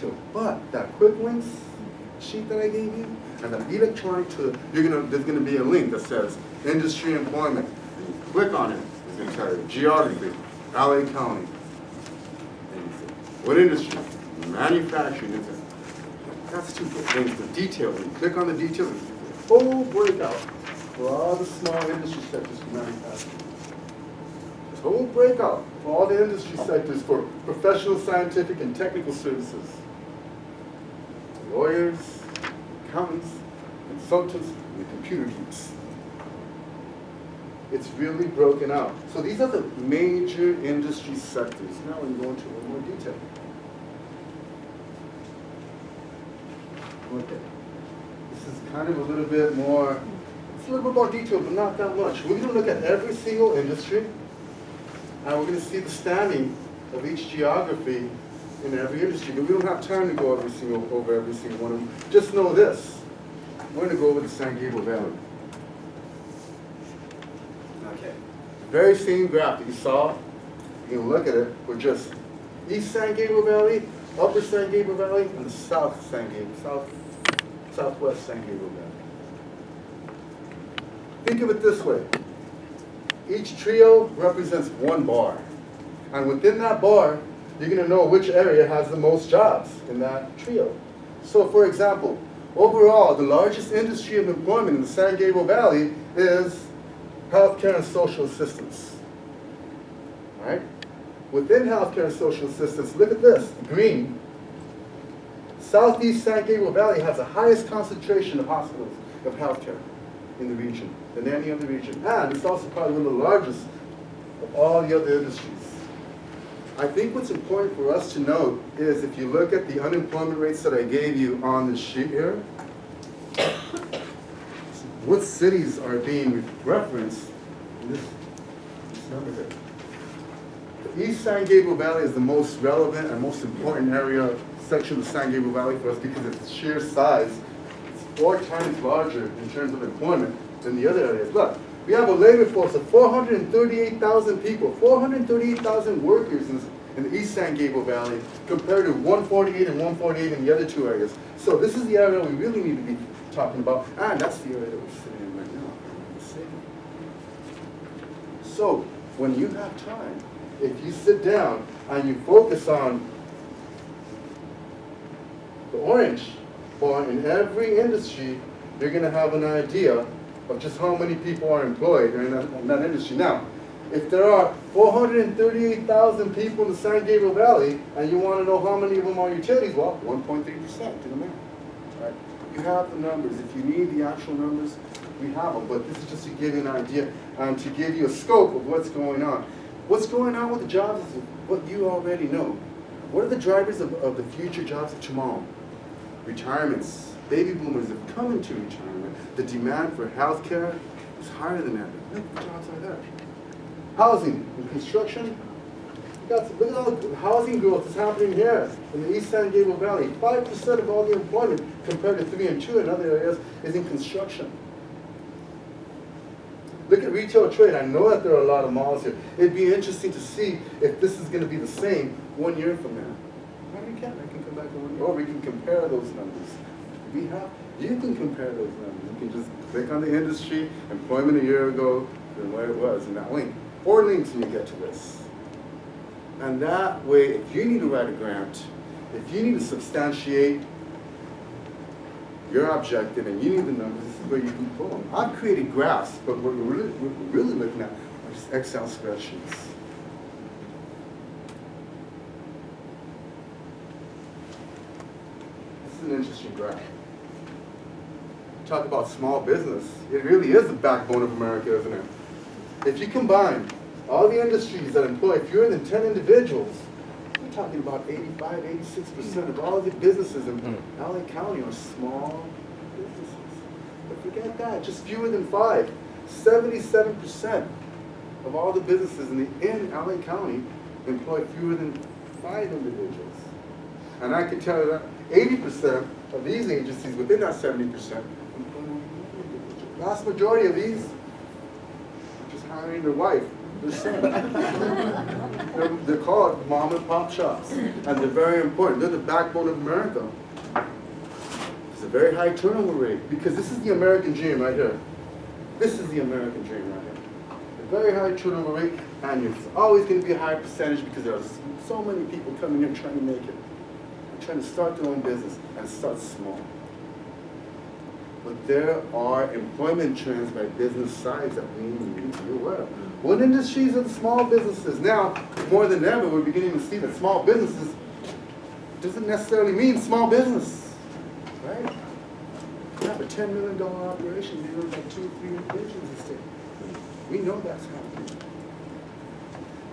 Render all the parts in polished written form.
detail. But that quick links sheet that I gave you, and that electronic tool, there's gonna be a link that says industry employment. And you click on it, it's gonna tell you geography, LA County. And you say, what industry? Manufacturing. That's two good things. The details. When you click on the details, it's a whole breakout for all the small industry sectors for manufacturing. This whole breakout for all the industry sectors for professional, scientific, and technical services. Lawyers, accountants, consultants, and computer geeks. It's really broken out. So these are the major industry sectors. Now we're going to go into a little more detail. Okay. This is kind of a little bit more, it's a little bit more detailed, but not that much. We're going to look at every single industry, and we're going to see the standing of each geography in every industry, but we don't have time to go over every single one of them. Just know this. We're going to go over the San Gabriel Valley. Okay. The very same graph that you saw, you can look at it for just East San Gabriel Valley, Upper San Gabriel Valley, and the South San Gabriel, Southwest San Gabriel Valley. Think of it this way. Each trio represents one bar. And within that bar, you're going to know which area has the most jobs in that trio. So for example, overall, the largest industry of employment in the San Gabriel Valley is healthcare and social assistance. All right? Within healthcare and social assistance, look at this, green. Southeast San Gabriel Valley has the highest concentration of hospitals of healthcare in the region than any other region. And it's also probably one of the largest of all the other industries. I think what's important for us to note is if you look at the unemployment rates that I gave you on the sheet here, what cities are being referenced in this number here. The East San Gabriel Valley is the most relevant and most important area, section of the San Gabriel Valley for us because of its sheer size. It's 4 times larger in terms of employment than the other areas. Look, we have a labor force of 438,000 people, 438,000 workers in the East San Gabriel Valley compared to 148 and 148 in the other 2 areas. So this is the area we really need to be talking about, and that's the area that we're sitting in right now. So when you have time, if you sit down and you focus on the orange bar in every industry, you're going to have an idea of just how many people are employed in that industry. Now, if there are 438,000 people in the San Gabriel Valley, and you want to know how many of them are utilities, well, 1.3% to the mayor. Right? You have the numbers. If you need the actual numbers, we have them. But this is just to give you an idea and to give you a scope of what's going on. What's going on with the jobs is what you already know. What are the drivers of the future jobs of tomorrow? Retirements. Baby boomers have come into retirement. The demand for health care is higher than ever. Look, the jobs are there. Housing and construction. Look at all the housing growth that's happening here in the East San Gabriel Valley. 5% of all the employment compared to 3 and 2 in other areas is in construction. Look at retail trade. I know that there are a lot of malls here. It'd be interesting to see if this is going to be the same 1 year from now. Maybe we can. I can come back in 1 year. Or we can compare those numbers. You can compare those numbers. You can just click on the industry, employment a year ago, and where it was in that link. 4 links when you get to this. And that way, if you need to write a grant, if you need to substantiate your objective and you need the numbers, this is where you can pull them. I've created graphs, but what we're really looking at are just Excel spreadsheets. This is an interesting graph. Talk about small business. It really is the backbone of America, isn't it? If you combine all the industries that employ fewer than 10 individuals, we're talking about 85, 86% of all the businesses in LA County are small businesses. But forget that, just fewer than 5. 77% of all the businesses in LA County employ fewer than 5 individuals. And I can tell you that 80% of these agencies within that 70% employ more than 1 individual. Vast majority of these are just hiring their wife They're called mom and pop shops, and they're very important. They're the backbone of America. It's a very high turnover rate, because this is the American dream right here. This is the American dream right here. A very high turnover rate, and it's always going to be a high percentage because there are so many people coming in trying to make it, trying to start their own business, and start small. But there are employment trends by business size that we need to be aware of. What industries are the small businesses? Now, more than ever, we're beginning to see that small businesses doesn't necessarily mean small business, right? You have a $10 million operation, you have like 2 or 3 individuals instead. We know that's happening.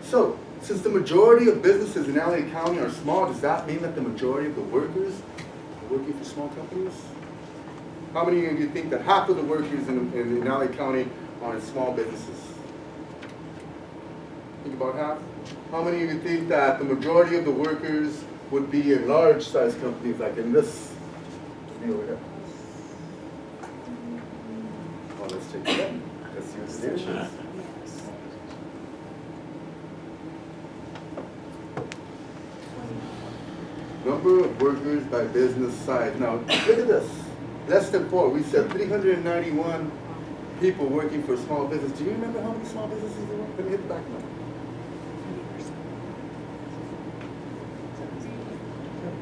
So, since the majority of businesses in LA County are small, does that mean that the majority of the workers are working for small companies? How many of you think that half of the workers in LA County are in small businesses? Think about half. How many of you think that the majority of the workers would be in large-sized companies like in this over here? Well, let's take it in. Let's see what the answer is. Number of workers by business size. Now, look at this. Less than 4. We said 391 people working for a small business. Do you remember how many small businesses there were? Let me hit the back now.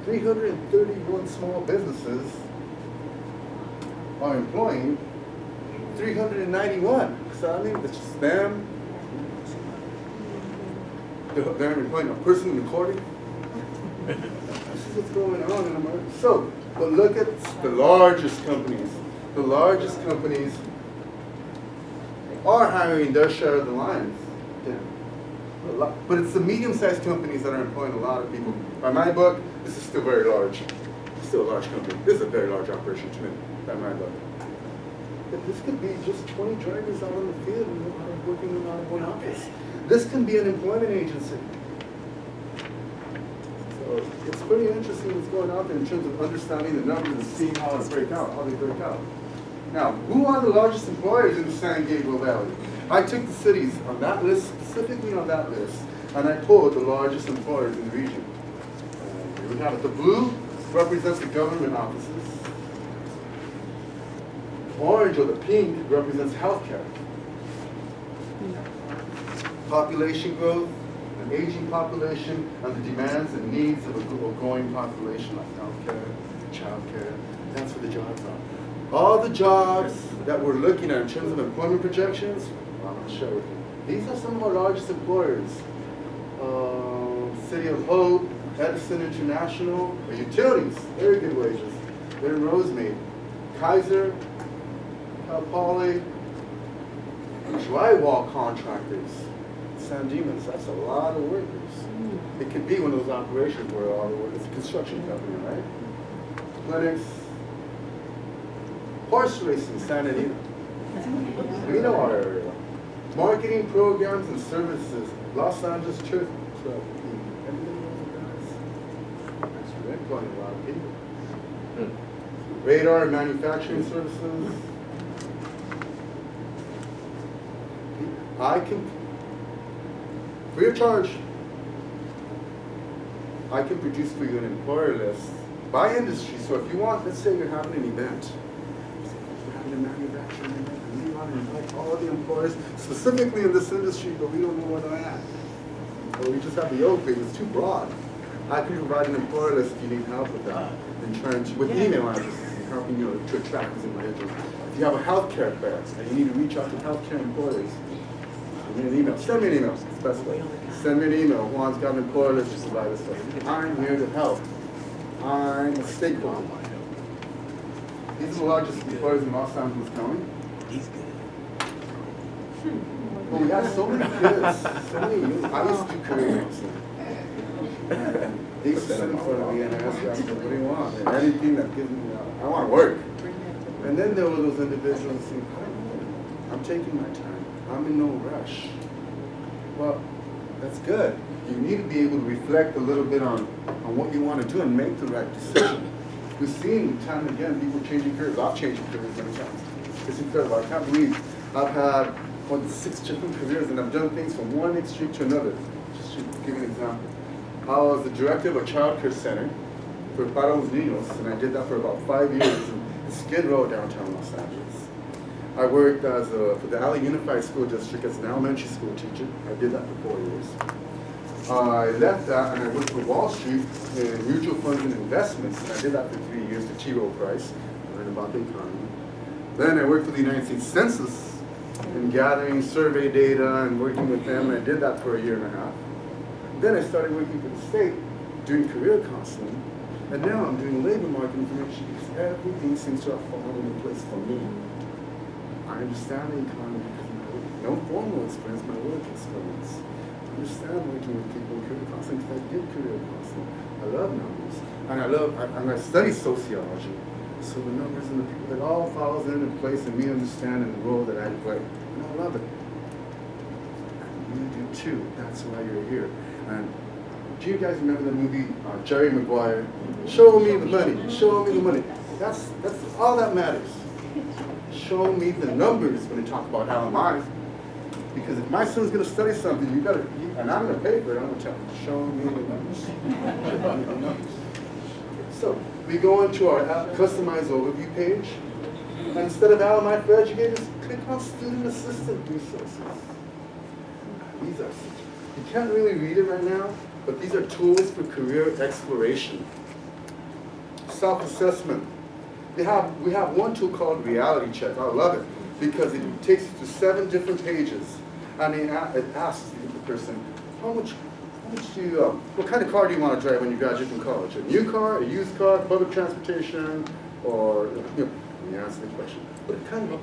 331 small businesses are employing 391. So I mean, it's just them. They're employing a person in the quarter. This is what's going on in America. So, but look at the largest companies. The largest companies are hiring their share of the lines. Yeah. But it's the medium-sized companies that are employing a lot of people. By my book, this is still very large. It's still a large company. This is a very large operation to me, by my book. But this could be just 20 drivers out on the field and working in one office. This can be an employment agency. So it's pretty interesting what's going on there in terms of understanding the numbers and seeing how they break out. Now, who are the largest employers in the San Gabriel Valley? I took the cities on that list, specifically on that list, and I pulled the largest employers in the region. Here we have it. The blue represents the government offices. Orange or the pink represents healthcare. Population growth, an aging population, and the demands and needs of a growing population like healthcare, childcare. That's where the jobs are. All the jobs that we're looking at in terms of employment projections, I'm going to share with you. These are some of our largest employers. City of Hope, Edison International, utilities, very good wages. They're in Rosemead. Kaiser, Cal Poly, drywall contractors, San Dimas, that's a lot of workers. It could be one of those operations where all the workers, it's a construction company, right? Clinics, horse racing, San Anita. We know our area. Marketing programs and services, Los Angeles Church Club. They're employing a lot of people. Radar and manufacturing services. I can, free of charge, I can produce for you an employer list by industry. So if you want, let's say you're having an event, you're having a manufacturing event, and you want to invite all the employers, specifically in this industry, but we don't know where they're at. Or we just have the opening, it's too broad. I can provide an employer list if you need help with that, in terms with email addresses, helping you to attract these individuals. If you have a healthcare fair and you need to reach out to healthcare employees, send me an email. Send me an email. It's the best way. Send me an email. Juan's got an employer list to provide us with. I'm here to help. I'm a stakeholder. These are the largest employers in Los Angeles County. He's good. Well, we have so many kids. So many youth. I used to do career counseling. They used to sit in front of me and ask me, what do you want? And anything that gives me, I want to work. And then there were those individuals saying, I don't know. I'm taking my time. I'm in no rush. Well, that's good. You need to be able to reflect a little bit on what you want to do and make the right decision. We've seen time and again people changing careers. I've changed careers many times. It's incredible. I can't believe I've had on 6 different careers, and I've done things from one extreme to another. Just to give you an example. I was the director of a child care center for Para los Niños, and I did that for about 5 years in Skid Row, downtown Los Angeles. I worked for the Alley Unified School District as an elementary school teacher. I did that for 4 years. I left that and I worked for Wall Street in mutual funds and investments, and I did that for 3 years to T. Rowe Price, learned about the economy. Then I worked for the United States Census in gathering survey data and working with them, and I did that for 1.5 years. Then I started working for the state, doing career counseling, and now I'm doing labor market information because everything seems to have fallen into place for me. I understand the economy because of my work. No formal experience, my work experience. I understand working with people in career counseling because I did career counseling. I love numbers, and I study sociology. So the numbers and the people, it all falls into place and me understanding the role that I play. And I love it. And you do too. That's why you're here. And do you guys remember the movie Jerry Maguire? Show me the money. Show me the money. That's all that matters. Show me the numbers when they talk about LMI. Because if my son's going to study something, and I'm going to pay for it, I'm going to tell him, show me the numbers. Show me the numbers. So we go into our customized overview page. And instead of LMI for educators, click on student assistant resources. These are, you can't really read it right now, but these are tools for career exploration. Self-assessment. We have one tool called Reality Check. I love it because it takes you to 7 different pages, and it asks the person, how much do you, what kind of car do you want to drive when you graduate from college? A new car, a used car, public transportation, or you answer the question. What kind of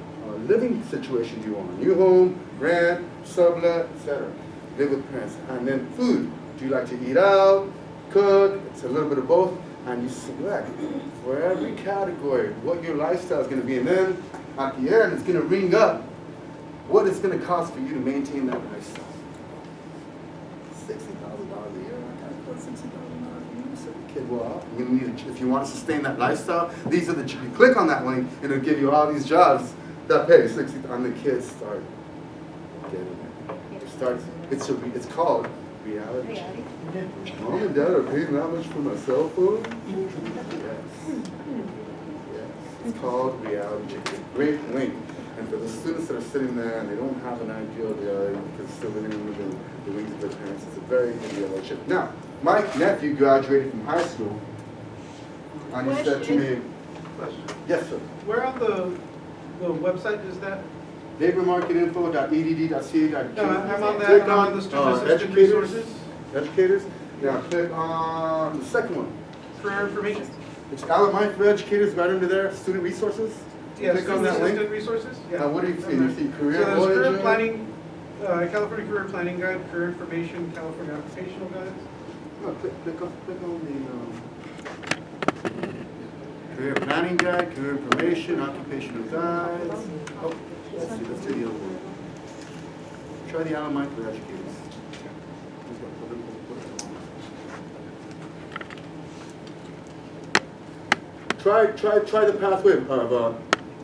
living situation do you want? A new home, rent, sublet, etc. Live with parents, and then food. Do you like to eat out, cook? It's a little bit of both. And you select for every category what your lifestyle is going to be. And then at the end, it's going to ring up what it's going to cost for you to maintain that lifestyle. $60,000 a year. I can't put $60,000 a year. So the kid, well, you need if you want to sustain that lifestyle, these are the, you click on that link, and it'll give you all these jobs that pay $60,000. And the kids start getting it. It starts, it's called reality. Mom and Dad are paying that much for my cell phone? Yes. Yes. It's called reality check. It's a great link. And for the students that are sitting there and they don't have an idea of reality because still living within the wings of their parents, it's a very good reality check. Now, my nephew graduated from high school, and he said to me, yes, sir. Where on the website is that? labormarketinfo.edd.ca. No, I'm on that. I'm on the student assistant resources. Educators. Now click on the second one. Career information. It's LMI for educators right under there. Student resources. Yeah, click on that link. Student resources. Yeah. Now what do you see? You see career so there's career origin. planning, California Career Planning Guide, career information, California Occupational Guides. No, click on the career planning guide, career information, occupational guides. Oh, let's see. Let's do the other one. Try the LMI for educators. Try the pathway of,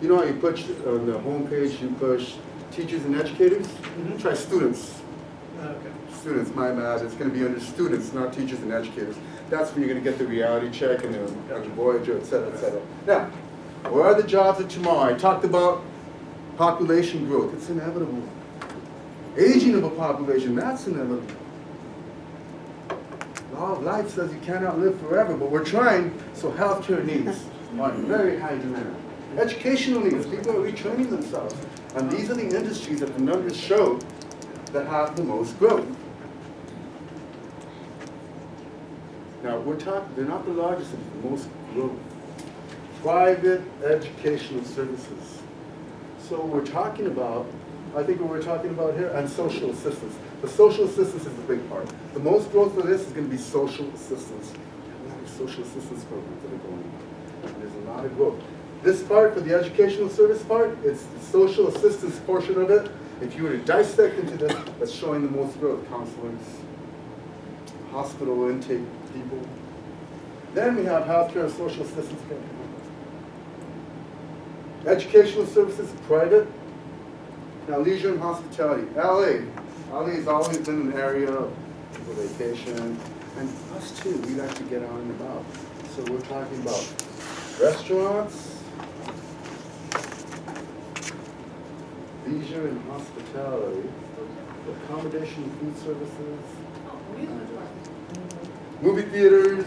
you know how you push on the home page, you push teachers and educators? Mm-hmm. Try students. Okay. Students, my bad, it's going to be under students, not teachers and educators. That's when you're going to get the reality check and the Voyager, et cetera, et cetera. Now, where are the jobs of tomorrow? I talked about population growth. It's inevitable. Aging of a population, that's inevitable. Law of life says you cannot live forever, but we're trying, so healthcare needs are in very high demand. Educational needs, people are retraining themselves. And these are the industries that the numbers show that have the most growth. Now, we're talking, they're not the largest, it's the most growth. Private educational services. So we're talking about, I think what we're talking about here, and social assistance. The social assistance is the big part. The most growth for this is going to be social assistance. A lot of social assistance programs that are going on. And there's a lot of growth. This part, for the educational service part, it's the social assistance portion of it. If you were to dissect into this, that's showing the most growth. Counselors, hospital intake people. Then we have healthcare and social assistance programs. Educational services, private. Now, leisure and hospitality. LA. LA has always been an area of people vacation, and us too. We like to get out and about. So we're talking about restaurants, leisure and hospitality, accommodation, food services, movie theaters,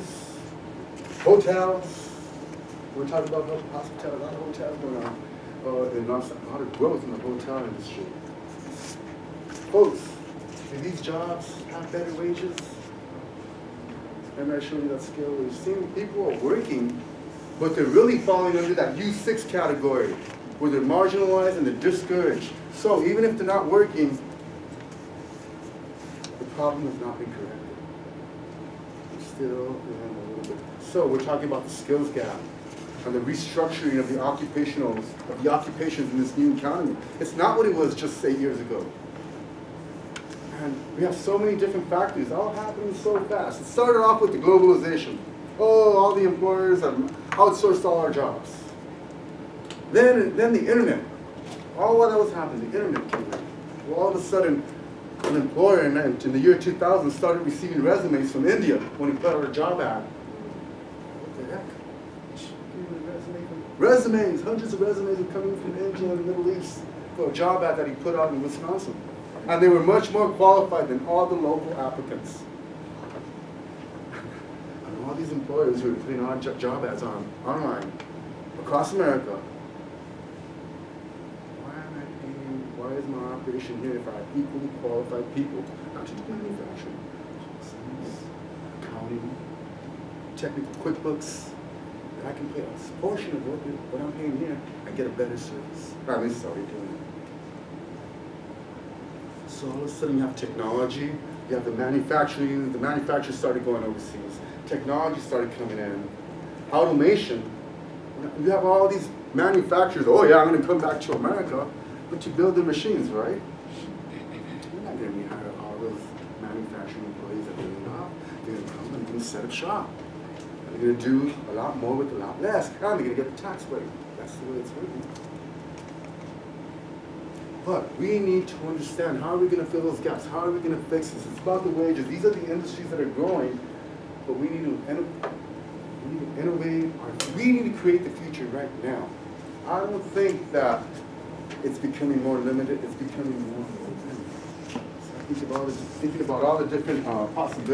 hotels. We're talking about hospitality, a lot of hotels going on. And also a lot of growth in the hotel industry. Folks, do these jobs have better wages? Remember I showed you that scale where you're seeing people are working, but they're really falling under that U6 category, where they're marginalized and they're discouraged. So even if they're not working, the problem has not been corrected. It's still in a little bit. So we're talking about the skills gap and the restructuring of the occupations in this new economy. It's not what it was just 8 years ago. And we have so many different factors, all happening so fast. It started off with the globalization. Oh, all the employers have outsourced all our jobs. Then the internet. All what was happening, the internet came in. Well, all of a sudden, an employer in the year 2000 started receiving resumes from India when he put out a job ad. What the heck? Resumes, hundreds of resumes were coming from India and the Middle East for a job ad that he put out in Wisconsin. And they were much more qualified than all the local applicants. And all these employers who were putting on job ads online across America, why is my operation here if I have equally qualified people, not just manufacturing, science, accounting, technical QuickBooks, I can pay a portion of what I'm paying here and get a better service. Or at least that's already doing it. So all of a sudden you have technology, you have the manufacturers started going overseas, technology started coming in, automation. You have all these manufacturers, oh yeah, I'm going to come back to America, but you build the machines, right? You're not going to hire all those manufacturing employees that they're not. They're going to come and they're going to set up shop. They're going to do a lot more with a lot less, and they're going to get the tax break. That's the way it's working. But we need to understand, how are we going to fill those gaps? How are we going to fix this? It's about the wages. These are the industries that are growing, but we need to innovate. We need to create the future right now. I don't think that it's becoming more limited. It's becoming more open. So thinking about all the different possibilities.